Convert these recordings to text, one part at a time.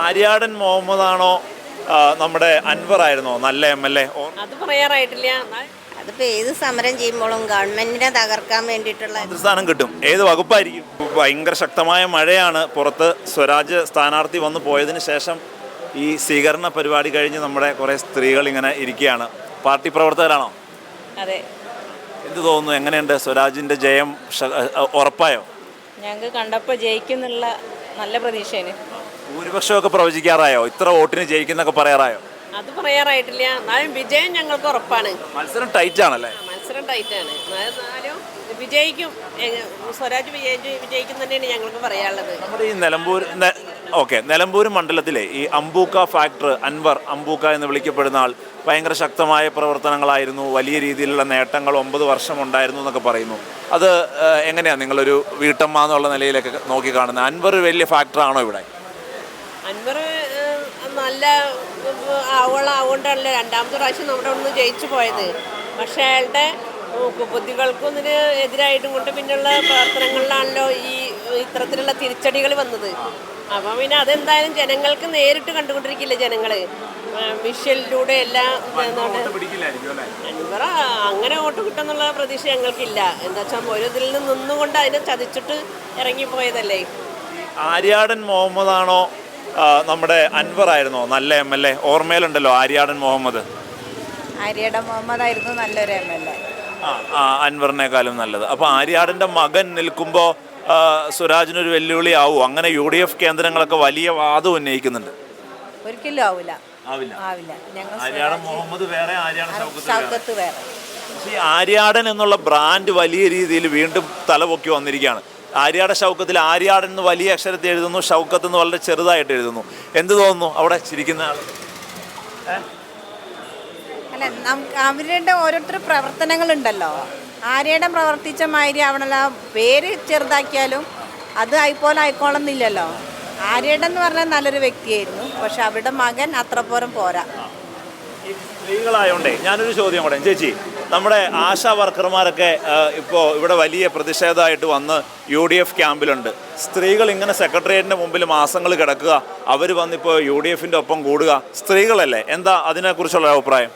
ആര്യാടൻ മുഹമ്മദാണോ നമ്മുടെ അൻവർ ആയിരുന്നോ നല്ല MLA? അത് പറയാറായിട്ടില്ല. അതിപ്പോൾ ഏത് സമരം ചെയ്യുമ്പോഴും ഗവൺമെന്റിനെ തകർക്കാൻ വേണ്ടിയിട്ടുള്ള സ്ഥാനം കിട്ടും. ഏത് വകുപ്പായിരിക്കും? ഭയങ്കര ശക്തമായ മഴയാണ് പുറത്ത്. സ്വരാജ് സ്ഥാനാർത്ഥി വന്നു പോയതിന് ശേഷം ഈ സ്വീകരണ പരിപാടി കഴിഞ്ഞ് നമ്മുടെ കുറേ സ്ത്രീകൾ ഇങ്ങനെ ഇരിക്കുകയാണ്. പാർട്ടി പ്രവർത്തകരാണോ? അതെ. എന്ത് തോന്നുന്നു, എങ്ങനെയുണ്ട്? സ്വരാജിൻ്റെ ജയം ഉറപ്പായോ? ഞങ്ങൾക്ക് കണ്ടപ്പോൾ ജയിക്കുന്നുള്ള നല്ല പ്രതീക്ഷയാണ്. ഭൂരിപക്ഷമൊക്കെ പ്രവചിക്കാറായോ? ഇത്ര വോട്ടിന് ജയിക്കുന്നൊക്കെ പറയാറായോ? അത് പറയാറായിട്ടില്ല. എന്നാലും വിജയം ഞങ്ങൾക്ക് ഉറപ്പാണ്. മത്സരം ടൈറ്റ് ആണല്ലേ? മത്സരം ടൈറ്റാണ്. എന്നാലും വിജയിക്കും. സ്വരാജ് വിജയിക്കും തന്നെയാണ് ഞങ്ങൾക്ക് പറയാനുള്ളത്. നമ്മുടെ ഈ നിലമ്പൂർ മണ്ഡലത്തിലെ ഈ അംബൂക്ക ഫാക്ടർ, അൻവർ അംബൂക്ക എന്ന് വിളിക്കപ്പെടുന്ന ആൾ ഭയങ്കര ശക്തമായ പ്രവർത്തനങ്ങളായിരുന്നു, വലിയ രീതിയിലുള്ള നേട്ടങ്ങൾ 9 വർഷം ഉണ്ടായിരുന്നു എന്നൊക്കെ പറയുന്നു. അത് എങ്ങനെയാണ് നിങ്ങളൊരു വീട്ടമ്മ എന്നുള്ള നിലയിലൊക്കെ നോക്കി കാണുന്നത്? അൻവർ വലിയ ഫാക്ടറാണോ ഇവിടെ? അൻവർ നല്ല ആവുകൊണ്ടാണല്ലോ രണ്ടാമത്തെ പ്രാവശ്യം നമ്മുടെ ഒന്ന് ജയിച്ചു പോയത്. പക്ഷേ അയാളുടെ കുബുദ്ധികൾക്കും ഇതിന് എതിരായിട്ടും കൊണ്ട് പിന്നെയുള്ള പ്രവർത്തനങ്ങളിലാണല്ലോ ഈ ഇത്തരത്തിലുള്ള തിരിച്ചടികൾ വന്നത്. അപ്പം പിന്നെ അതെന്തായാലും ജനങ്ങൾക്ക് നേരിട്ട് കണ്ടുകൊണ്ടിരിക്കില്ല. ജനങ്ങൾ വിഷ്വലിലൂടെ എല്ലാം അൻവർ അങ്ങനെ വോട്ട് കിട്ടുമെന്നുള്ള പ്രതീക്ഷ ഞങ്ങൾക്കില്ല. എന്താ വെച്ചാൽ ഒരു ഇതിൽ നിന്നുകൊണ്ട് അതിനെ ചതിച്ചിട്ട് ഇറങ്ങിപ്പോയതല്ലേ. ആര്യാടൻ മുഹമ്മദാണോ നമ്മുടെ അൻവർ ആയിരുന്നോ നല്ല MLA? ഓർമ്മയിലുണ്ടല്ലോ ആര്യാടൻ മുഹമ്മദ്. ആര്യാടൻ മുഹമ്മദ് ആയിരുന്നു നല്ലൊരു MLA. അൻവറിനേക്കാളും നല്ലത്. അപ്പോൾ ആര്യാടൻ്റെ മകൻ നിൽക്കുമ്പോൾ സ്വരാജിനൊരു വെല്ലുവിളി ആവും? അങ്ങനെ UDF കേന്ദ്രങ്ങളൊക്കെ വലിയ വാദം ഉന്നയിക്കുന്നുണ്ട്. ഒരിക്കലും ആവില്ല. ആര്യാടൻ മുഹമ്മദ് വേറെ, ആര്യാടൻ ഷൗക്കത്ത് വേറെ. പക്ഷേ ആര്യാടൻ എന്നുള്ള ബ്രാൻഡ് വലിയ രീതിയിൽ വീണ്ടും തലപൊക്കി വന്നിരിക്കുകയാണ്. ആര്യാട ഷൗക്കത്തിൽ ആര്യാടൻ എന്ന് വലിയ അക്ഷരത്തിൽ എഴുതുന്നു, ഷൗക്കത്ത് എന്ന് വളരെ ചെറുതായിട്ട് എഴുതുന്നു. എന്ത് തോന്നുന്നു അവിടെ ചിരിക്കുന്ന ആൾ? അല്ല, അവരുടെ ഓരോരുത്തർ പ്രവർത്തനങ്ങളുണ്ടല്ലോ. ആര്യാടൻ പ്രവർത്തിച്ച മാതിരി അവണല്ല പേര് ചെറുതാക്കിയാലും അത് അതുപോലെ ആയിക്കോളുന്നില്ലല്ലോ. ആര്യാടൻ എന്ന് പറഞ്ഞാൽ നല്ലൊരു വ്യക്തിയായിരുന്നു. പക്ഷെ അവരുടെ മകൻ അത്ര പോരാ. സ്ത്രീകളായോണ്ടേ ഞാനൊരു ചോദ്യം കൂടെ. ചേച്ചി, നമ്മുടെ ആശാ വർക്കർമാരൊക്കെ ഇപ്പോൾ ഇവിടെ വലിയ പ്രതിഷേധമായിട്ട് വന്ന് UDF ക്യാമ്പിലുണ്ട്. സ്ത്രീകൾ ഇങ്ങനെ സെക്രട്ടേറിയറ്റിൻ്റെ മുമ്പിൽ മാസങ്ങൾ കിടക്കുക, അവർ വന്നിപ്പോൾ UDFൻ്റെ ഒപ്പം കൂടുക. സ്ത്രീകളല്ലേ, എന്താ അതിനെക്കുറിച്ചുള്ള അഭിപ്രായം?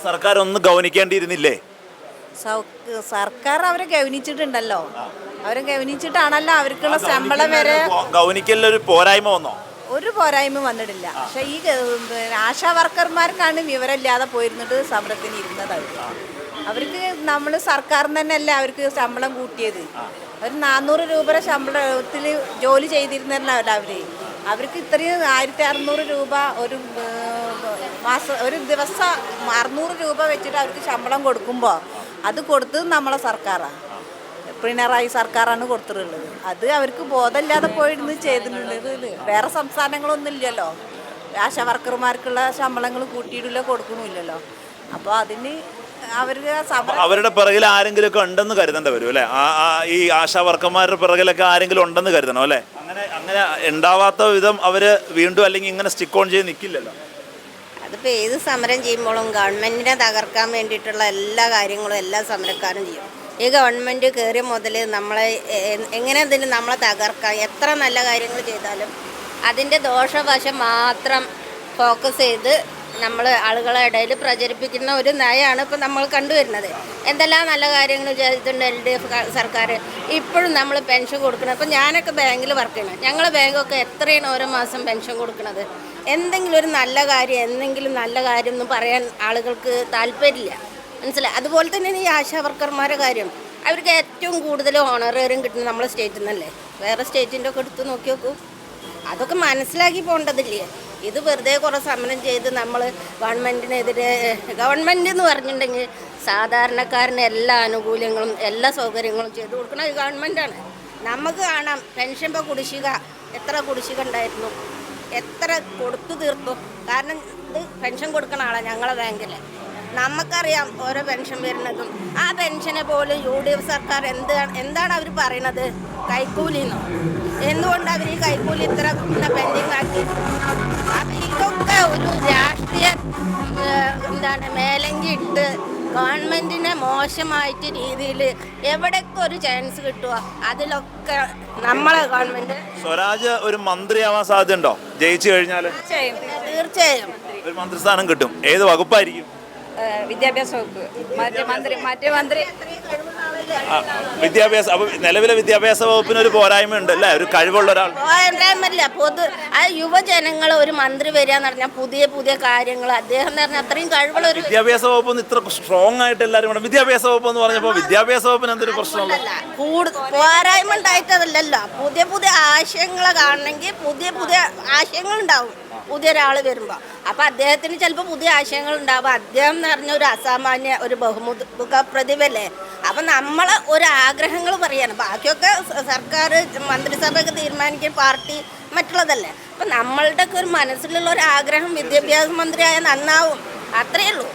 സർക്കാർ ഒന്ന് ഗവനിക്കേണ്ടിയിരുന്നില്ലേ? സർക്കാർ അവരെ ഗവനിച്ചിട്ടുണ്ടല്ലോ. അവരെ ഗവനിച്ചിട്ടാണല്ലോ അവർക്കുള്ള ശമ്പളം വരെ. ഗവനിക്കലൊരു പോരായ്മ വന്നോ? ഒരു പോരായ്മ വന്നിട്ടില്ല. പക്ഷെ ഈ ആശാ വർക്കർമാർക്കാണ് വിവരമില്ലാതെ പോയിരുന്നിട്ട് സമരത്തിന് ഇരുന്നത്. അവർക്ക് നമ്മൾ സർക്കാരിൽ തന്നെയല്ലേ അവർക്ക് ശമ്പളം കൂട്ടിയത്. അവർ 400 രൂപ ശമ്പളത്തിൽ ജോലി ചെയ്തിരുന്നല്ലോ അവർക്ക് ഇത്രയും 1600 രൂപ ഒരു മാസം, ഒരു ദിവസം 600 രൂപ വെച്ചിട്ട് അവർക്ക് ശമ്പളം കൊടുക്കുമ്പോൾ അത് കൊടുത്തത് നമ്മളെ സർക്കാരാണ്. പിണറായി സർക്കാരാണ് കൊടുത്തിട്ടുള്ളത്. അത് അവർക്ക് ബോധമില്ലാതെ പോയിരുന്നു ചെയ്തിട്ടുള്ളത്. വേറെ സംസ്ഥാനങ്ങളൊന്നും ഇല്ലല്ലോ. ആശാ വർക്കർമാർക്കുള്ള ശമ്പളങ്ങൾ കൂട്ടിയിട്ടില്ല, കൊടുക്കണമില്ലല്ലോ. അപ്പോൾ അതിന് അവരുടെ പിറകിൽ ആരെങ്കിലുമൊക്കെ ഉണ്ടെന്ന് കരുതേണ്ടി വരും അല്ലേ? ഈ ആശാ വർക്കർമാരുടെ പിറകിലൊക്കെ ആരെങ്കിലും ഉണ്ടെന്ന് കരുതണം അല്ലേ? അങ്ങനെ ഉണ്ടാവാത്ത വിധം അവർ വീണ്ടും അല്ലെങ്കിൽ ഇങ്ങനെ സ്റ്റിക്ക് ഓൺ ചെയ്ത് നിൽക്കില്ലല്ലോ. അതിപ്പോൾ ഏത് സമരം ചെയ്യുമ്പോഴും ഗവൺമെന്റിനെ തകർക്കാൻ വേണ്ടിയിട്ടുള്ള എല്ലാ കാര്യങ്ങളും എല്ലാ സമരക്കാരും ചെയ്യും. ഈ ഗവൺമെൻറ് കയറിയ മുതൽ നമ്മളെ എങ്ങനെ എന്തെങ്കിലും നമ്മളെ തകർക്കാം, എത്ര നല്ല കാര്യങ്ങൾ ചെയ്താലും അതിൻ്റെ ദോഷവശം മാത്രം ഫോക്കസ് ചെയ്ത് നമ്മൾ ആളുകളുടെ ഇടയിൽ പ്രചരിപ്പിക്കുന്ന ഒരു നയമാണ് ഇപ്പോൾ നമ്മൾ കണ്ടുവരുന്നത്. എന്തെല്ലാം നല്ല കാര്യങ്ങൾ ചെയ്തിട്ടുണ്ട് LDF സർക്കാർ. ഇപ്പോഴും നമ്മൾ പെൻഷൻ കൊടുക്കണം. ഇപ്പോൾ ഞാനൊക്കെ ബാങ്കിൽ വർക്ക് ചെയ്യണം. ഞങ്ങളെ ബാങ്കൊക്കെ എത്രയാണ് ഓരോ മാസം പെൻഷൻ കൊടുക്കുന്നത്? എന്തെങ്കിലും ഒരു നല്ല കാര്യം, എന്തെങ്കിലും നല്ല കാര്യം എന്ന് പറയാൻ ആളുകൾക്ക് താല്പര്യമില്ല. മനസ്സിലായി. അതുപോലെ തന്നെ ഈ ആശാ വർക്കർമാരുടെ കാര്യം, അവർക്ക് ഏറ്റവും കൂടുതൽ ഓണറേറിയം കിട്ടുന്നത് നമ്മളെ സ്റ്റേറ്റിൽ നിന്നല്ലേ. വേറെ സ്റ്റേറ്റിൻ്റെ ഒക്കെ എടുത്ത് നോക്കി നോക്കൂ. അതൊക്കെ മനസ്സിലാക്കി പോകേണ്ടതില്ലേ? ഇത് വെറുതെ കുറേ സമരം ചെയ്ത് നമ്മൾ ഗവൺമെൻറ്റിനെതിരെ, ഗവൺമെൻറ് എന്ന് പറഞ്ഞിട്ടുണ്ടെങ്കിൽ സാധാരണക്കാരന് എല്ലാ ആനുകൂല്യങ്ങളും എല്ലാ സൗകര്യങ്ങളും ചെയ്ത് കൊടുക്കുന്ന ഗവൺമെൻറ്റാണ്. നമുക്ക് കാണാം പെൻഷൻ ഇപ്പോൾ കുടിശ്ശിക, എത്ര കുടിശ്ശിക ഉണ്ടായിരുന്നു, എത്ര കൊടുത്തു തീർത്തു. കാരണം ഇത് പെൻഷൻ കൊടുക്കുന്ന ആളാണ് ഞങ്ങളെ ബാങ്കിൽ. നമുക്കറിയാം ഓരോ പെൻഷൻ വരുന്നതും. ആ പെൻഷനെ പോലും UDF സർക്കാർ എന്താണ് അവർ പറയണത്? കൈക്കൂലിന്നോ? എന്തുകൊണ്ട് അവർ ഈ കൈക്കൂലി ഇത്ര പെൻഡിങ് ആക്കി? ഇതൊക്കെ ഒരു രാഷ്ട്രീയ മേലങ്കി ഇട്ട് ഗവൺമെൻറ്റിനെ മോശമായിട്ട് രീതിയിൽ എവിടെയൊക്കെ ഒരു ചാൻസ് കിട്ടുമോ അതിലൊക്കെ നമ്മളെ ഗവൺമെൻറ് സ്വരാജ് ഒരു മന്ത്രിയാവാൻ സാധ്യതയുണ്ടോ ജയിച്ചു കഴിഞ്ഞാൽ? തീർച്ചയായും ഒരു മന്ത്രിസ്ഥാനം കിട്ടും. ഏത് വകുപ്പായിരിക്കും? വിദ്യാഭ്യാസ വകുപ്പ്. മറ്റേ മന്ത്രി വിദ്യാഭ്യാസ. അപ്പൊ നിലവിലെ വിദ്യാഭ്യാസ വകുപ്പിന് ഒരു പോരായ്മ ഉണ്ട് അല്ലേ? ഒരു കഴിവുള്ള ഒരാൾ പോരായ്മല്ല. ആ യുവജനങ്ങൾ ഒരു മന്ത്രി വരിക എന്ന് പറഞ്ഞാൽ പുതിയ പുതിയ കാര്യങ്ങൾ അദ്ദേഹം എന്ന് പറഞ്ഞാൽ അത്രയും കഴിവുള്ള ഒരു വിദ്യാഭ്യാസ വകുപ്പ് ഇത്ര സ്ട്രോങ് ആയിട്ട് എല്ലാവരും കൂടെ വിദ്യാഭ്യാസ വകുപ്പ് എന്ന് പറഞ്ഞപ്പോൾ വിദ്യാഭ്യാസ വകുപ്പിന് എന്തൊരു പ്രശ്നമുള്ള? പോരായ്മ ഉണ്ടായിട്ടതല്ലല്ലോ. പുതിയ പുതിയ ആശയങ്ങൾ കാണണമെങ്കിൽ പുതിയ പുതിയ ആശയങ്ങൾ ഉണ്ടാവും പുതിയ ഒരാൾ വരുമ്പോൾ. അപ്പം അദ്ദേഹത്തിന് ചിലപ്പോൾ പുതിയ ആശയങ്ങൾ ഉണ്ടാവും. അദ്ദേഹം എന്ന് പറഞ്ഞ ഒരു അസാമാന്യ ഒരു ബഹുമുഖ പ്രതിഭല്ലേ. അപ്പം നമ്മൾ ഒരു ആഗ്രഹങ്ങൾ പറയാണ്. ബാക്കിയൊക്കെ സർക്കാർ മന്ത്രിസഭയൊക്കെ തീരുമാനിക്കുന്ന പാർട്ടി മറ്റുള്ളതല്ലേ. അപ്പം നമ്മളുടെ ഒക്കെ ഒരു മനസ്സിലുള്ള ഒരു ആഗ്രഹം വിദ്യാഭ്യാസ മന്ത്രിയായ നന്നാവും. അത്രയേ ഉള്ളൂ.